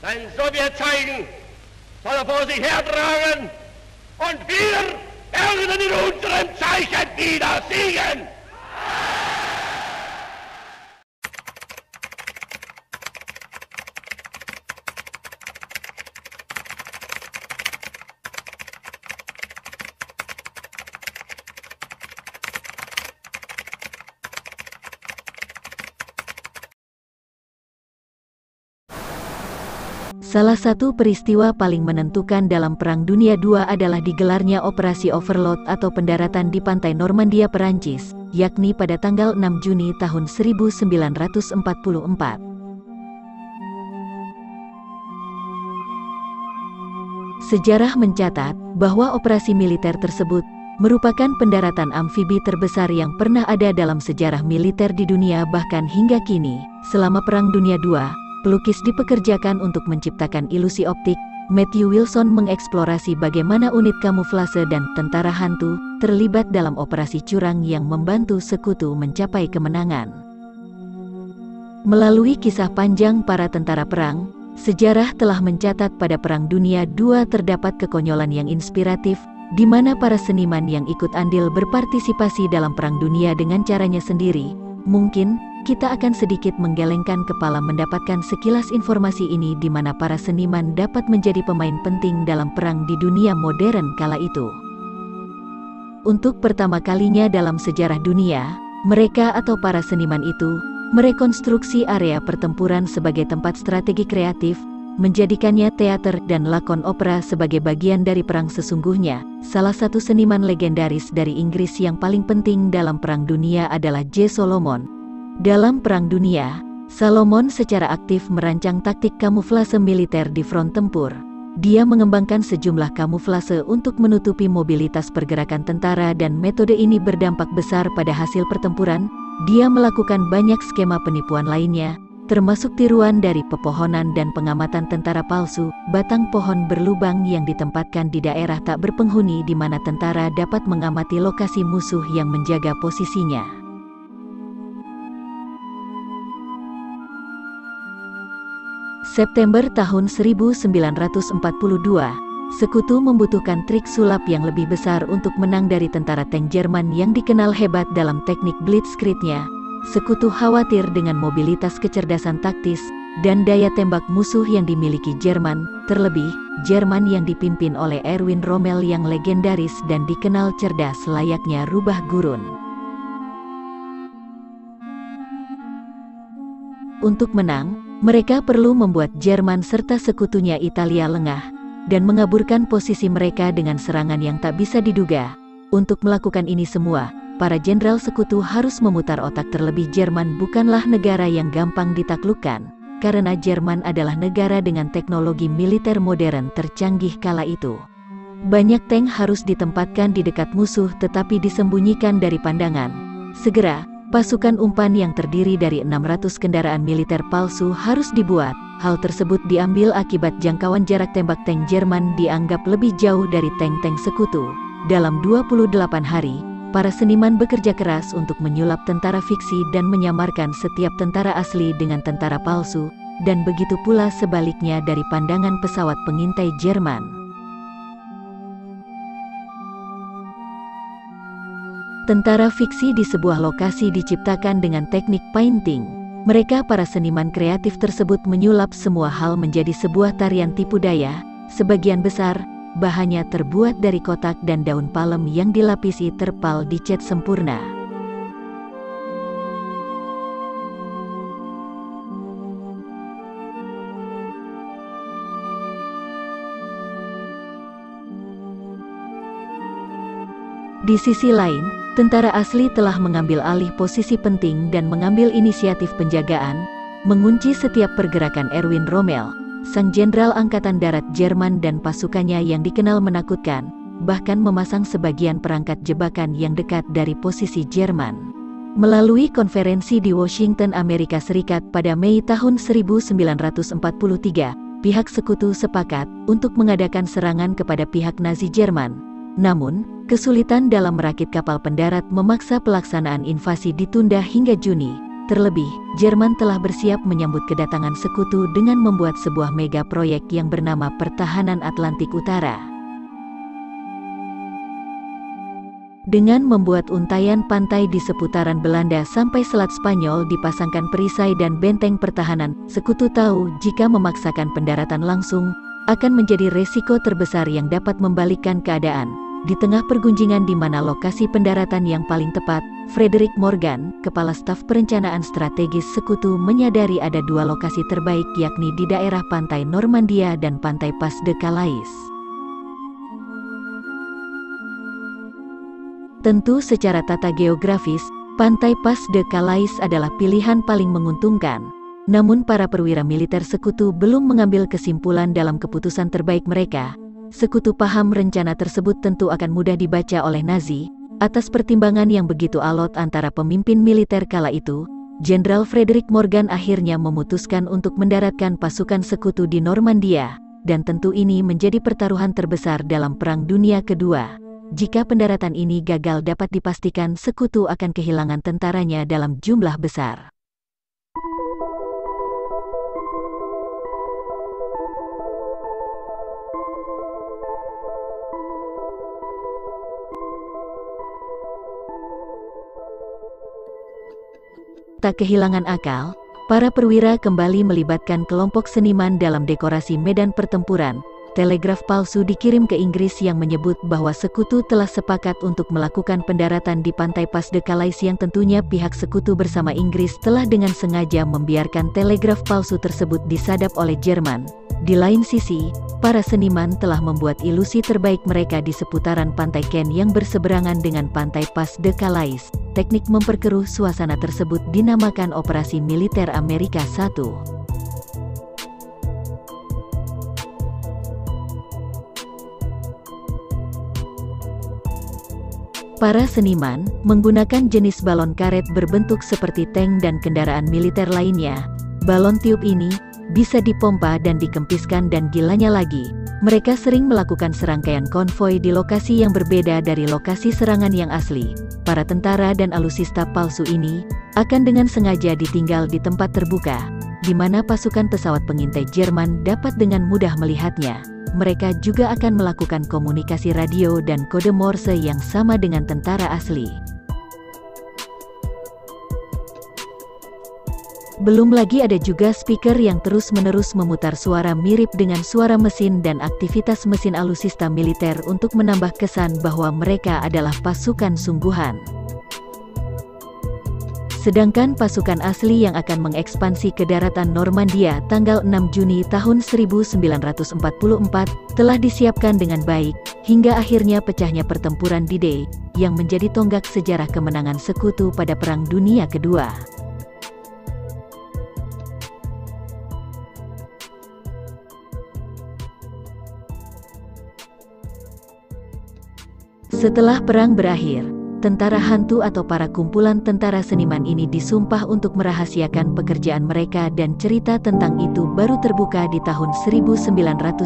Sein Sowjetzeichen soll er vor sich hertragen und wir werden in unserem Zeichen wieder siegen. Salah satu peristiwa paling menentukan dalam Perang Dunia II adalah digelarnya Operasi Overlord atau pendaratan di pantai Normandia, Perancis, yakni pada tanggal 6 Juni tahun 1944. Sejarah mencatat bahwa operasi militer tersebut merupakan pendaratan amfibi terbesar yang pernah ada dalam sejarah militer di dunia. Bahkan hingga kini, selama Perang Dunia II, pelukis dipekerjakan untuk menciptakan ilusi optik. Matthew Wilson mengeksplorasi bagaimana unit kamuflase dan tentara hantu terlibat dalam operasi curang yang membantu sekutu mencapai kemenangan. Melalui kisah panjang para tentara perang, sejarah telah mencatat pada Perang Dunia II terdapat kekonyolan yang inspiratif, di mana para seniman yang ikut andil berpartisipasi dalam Perang Dunia dengan caranya sendiri. Mungkin kita akan sedikit menggelengkan kepala mendapatkan sekilas informasi ini, di mana para seniman dapat menjadi pemain penting dalam perang di dunia modern kala itu. Untuk pertama kalinya dalam sejarah dunia, mereka atau para seniman itu merekonstruksi area pertempuran sebagai tempat strategi kreatif, menjadikannya teater dan lakon opera sebagai bagian dari perang sesungguhnya. Salah satu seniman legendaris dari Inggris yang paling penting dalam Perang Dunia adalah J. Solomon. Dalam Perang Dunia, Solomon secara aktif merancang taktik kamuflase militer di front tempur. Dia mengembangkan sejumlah kamuflase untuk menutupi mobilitas pergerakan tentara, dan metode ini berdampak besar pada hasil pertempuran. Dia melakukan banyak skema penipuan lainnya, termasuk tiruan dari pepohonan dan pengamatan tentara palsu, batang pohon berlubang yang ditempatkan di daerah tak berpenghuni di mana tentara dapat mengamati lokasi musuh yang menjaga posisinya. September tahun 1942, sekutu membutuhkan trik sulap yang lebih besar untuk menang dari tentara tank Jerman yang dikenal hebat dalam teknik blitzkriegnya. Sekutu khawatir dengan mobilitas, kecerdasan taktis, dan daya tembak musuh yang dimiliki Jerman, terlebih Jerman yang dipimpin oleh Erwin Rommel yang legendaris dan dikenal cerdas layaknya rubah gurun. Untuk menang, mereka perlu membuat Jerman serta sekutunya Italia lengah, dan mengaburkan posisi mereka dengan serangan yang tak bisa diduga. Untuk melakukan ini semua, para jenderal sekutu harus memutar otak, terlebih Jerman bukanlah negara yang gampang ditaklukkan, karena Jerman adalah negara dengan teknologi militer modern tercanggih kala itu. Banyak tank harus ditempatkan di dekat musuh tetapi disembunyikan dari pandangan. Segera, pasukan umpan yang terdiri dari 600 kendaraan militer palsu harus dibuat. Hal tersebut diambil akibat jangkauan jarak tembak tank Jerman dianggap lebih jauh dari tank-tank sekutu. Dalam 28 hari, para seniman bekerja keras untuk menyulap tentara fiksi dan menyamarkan setiap tentara asli dengan tentara palsu, dan begitu pula sebaliknya dari pandangan pesawat pengintai Jerman. Tentara fiksi di sebuah lokasi diciptakan dengan teknik painting. Mereka, para seniman kreatif tersebut, menyulap semua hal menjadi sebuah tarian tipu daya. Sebagian besar bahannya terbuat dari kotak dan daun palem yang dilapisi terpal dicat sempurna. Di sisi lain, tentara asli telah mengambil alih posisi penting dan mengambil inisiatif penjagaan, mengunci setiap pergerakan Erwin Rommel, sang jenderal angkatan darat Jerman, dan pasukannya yang dikenal menakutkan, bahkan memasang sebagian perangkat jebakan yang dekat dari posisi Jerman. Melalui konferensi di Washington, Amerika Serikat pada Mei tahun 1943, pihak sekutu sepakat untuk mengadakan serangan kepada pihak Nazi Jerman. Namun, kesulitan dalam merakit kapal pendarat memaksa pelaksanaan invasi ditunda hingga Juni. Terlebih, Jerman telah bersiap menyambut kedatangan sekutu dengan membuat sebuah mega proyek yang bernama Pertahanan Atlantik Utara. Dengan membuat untayan pantai di seputaran Belanda sampai Selat Spanyol dipasangkan perisai dan benteng pertahanan, sekutu tahu jika memaksakan pendaratan langsung akan menjadi resiko terbesar yang dapat membalikkan keadaan. Di tengah pergunjingan di mana lokasi pendaratan yang paling tepat, Frederick Morgan, Kepala Staf Perencanaan Strategis Sekutu, menyadari ada dua lokasi terbaik, yakni di daerah pantai Normandia dan pantai Pas de Calais. Tentu secara tata geografis, pantai Pas de Calais adalah pilihan paling menguntungkan. Namun para perwira militer sekutu belum mengambil kesimpulan dalam keputusan terbaik mereka. Sekutu paham rencana tersebut tentu akan mudah dibaca oleh Nazi. Atas pertimbangan yang begitu alot antara pemimpin militer kala itu, Jenderal Frederick Morgan akhirnya memutuskan untuk mendaratkan pasukan sekutu di Normandia, dan tentu ini menjadi pertaruhan terbesar dalam Perang Dunia Kedua. Jika pendaratan ini gagal, dapat dipastikan sekutu akan kehilangan tentaranya dalam jumlah besar. Tak kehilangan akal, para perwira kembali melibatkan kelompok seniman dalam dekorasi medan pertempuran. Telegraf palsu dikirim ke Inggris yang menyebut bahwa sekutu telah sepakat untuk melakukan pendaratan di pantai Pas de Calais, yang tentunya pihak sekutu bersama Inggris telah dengan sengaja membiarkan telegraf palsu tersebut disadap oleh Jerman. Di lain sisi, para seniman telah membuat ilusi terbaik mereka di seputaran pantai Caen yang berseberangan dengan pantai Pas de Calais. Teknik memperkeruh suasana tersebut dinamakan Operasi Militer Amerika I. Para seniman menggunakan jenis balon karet berbentuk seperti tank dan kendaraan militer lainnya. Balon tiup ini bisa dipompa dan dikempiskan, dan gilanya lagi, mereka sering melakukan serangkaian konvoi di lokasi yang berbeda dari lokasi serangan yang asli. Para tentara dan alusista palsu ini akan dengan sengaja ditinggal di tempat terbuka, di mana pasukan pesawat pengintai Jerman dapat dengan mudah melihatnya. Mereka juga akan melakukan komunikasi radio dan kode Morse yang sama dengan tentara asli. Belum lagi ada juga speaker yang terus-menerus memutar suara mirip dengan suara mesin dan aktivitas mesin alusista militer untuk menambah kesan bahwa mereka adalah pasukan sungguhan. Sedangkan pasukan asli yang akan mengekspansi ke daratan Normandia tanggal 6 Juni tahun 1944 telah disiapkan dengan baik, hingga akhirnya pecahnya pertempuran D-Day, yang menjadi tonggak sejarah kemenangan sekutu pada Perang Dunia Kedua. Setelah perang berakhir, tentara hantu atau para kumpulan tentara seniman ini disumpah untuk merahasiakan pekerjaan mereka, dan cerita tentang itu baru terbuka di tahun 1996.